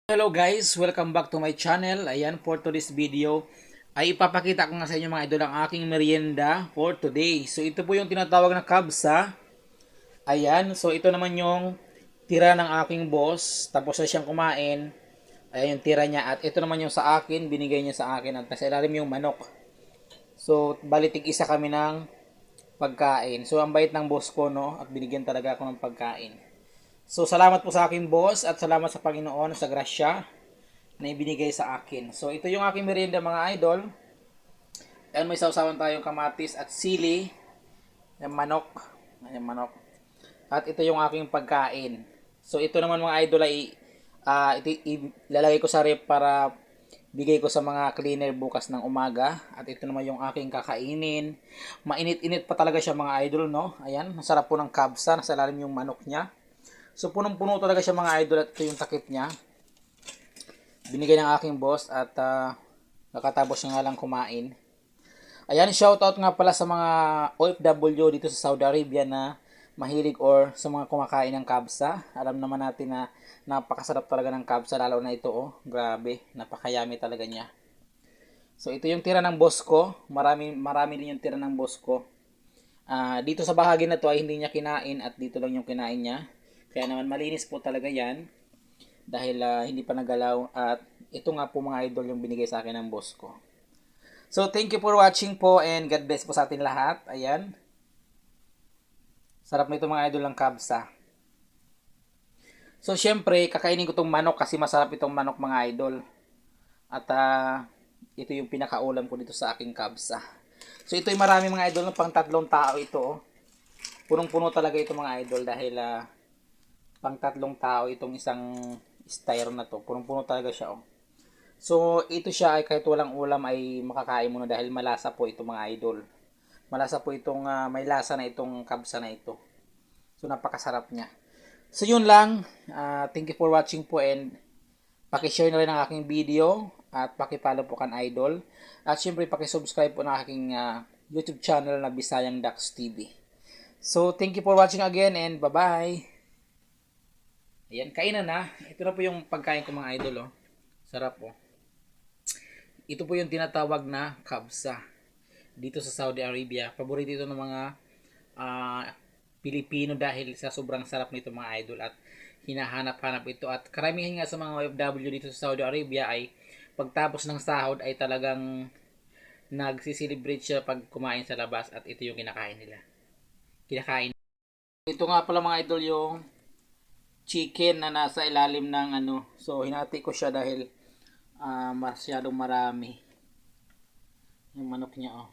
Hello guys, welcome back to my channel. Ayan, for today's video ay ipapakita ko nga sa inyo mga idol ang aking merienda for today. So ito po yung tinatawag na kabsa. Ayan, so ito naman yung tira ng aking boss. Tapos na siyang kumain. Ayan yung tira niya. At ito naman yung sa akin, binigay niya sa akin. At nasa ilalim yung manok. So balitig isa kami ng pagkain. So ang bait ng boss ko, no? At binigyan talaga ako ng pagkain. So salamat po sa aking boss at salamat sa Panginoon sa grasya na ibinigay sa akin. So ito yung aking merienda mga idol. Ayan, may sausawan tayong kamatis at sili. Yung manok. Yung manok. At ito yung aking pagkain. So ito naman mga idol ay ilalagay ko sa rep para bigay ko sa mga cleaner bukas ng umaga. At ito naman yung aking kakainin. Mainit-init pa talaga siya mga idol, no? Ayan, masarap po ng kabsa. Nasa lalim yung manok niya. So punong-puno talaga siya mga idol at ito yung takip niya. Binigay ng aking boss at nakatapos niya nga lang kumain. Ayan, shoutout nga pala sa mga OFW dito sa Saudi Arabia na mahilig or sa mga kumakain ng kabsa. Alam naman natin na napakasarap talaga ng kabsa, lalo na ito, oh. Grabe, napakayami talaga niya. So ito yung tira ng boss ko. Marami din yung tira ng boss ko. Dito sa bahagi na to ay hindi niya kinain at dito lang yung kinain niya. Kaya naman malinis po talaga yan dahil hindi pa nagalaw at ito nga po mga idol yung binigay sa akin ng boss ko. So thank you for watching po and God bless po sa atin lahat. Ayan. Sarap nito mga idol ng kabsa. So syempre kakainin ko tong manok kasi masarap itong manok mga idol. At ito yung pinakaulam ko dito sa aking kabsa. So ito yung marami mga idol, pang 3 tao ito. Oh. Punong-puno talaga ito mga idol dahil pang 3 tao itong isang styro na to. Punong-puno talaga siya. Oh. So ito siya ay kahit walang ulam ay makakain mo na dahil malasa po ito mga idol. Malasa po itong may lasa na itong kabsa na ito. So napakasarap niya. So yun lang. Thank you for watching po and paki-share na rin ang aking video at paki-follow po kan idol. At syempre paki-subscribe po ng aking YouTube channel na Bisayang Dax TV. So thank you for watching again and bye-bye. Ayan, kainan na. Ito na po yung pagkain ko mga idol, oh. Sarap, oh. Ito po yung tinatawag na kabsa dito sa Saudi Arabia. Paborito ito ng mga Pilipino dahil sa sobrang sarap nito mga idol at hinahanap-hanap ito. At karamihan nga sa mga OFW dito sa Saudi Arabia ay pagtapos ng sahod ay talagang nagsiselebrate siya pag kumain sa labas at ito yung kinakain nila. Kinakain. Ito nga pala mga idol yung chicken na nasa ilalim ng ano. So hinati ko siya dahil masyadong marami yung manok niya, oh.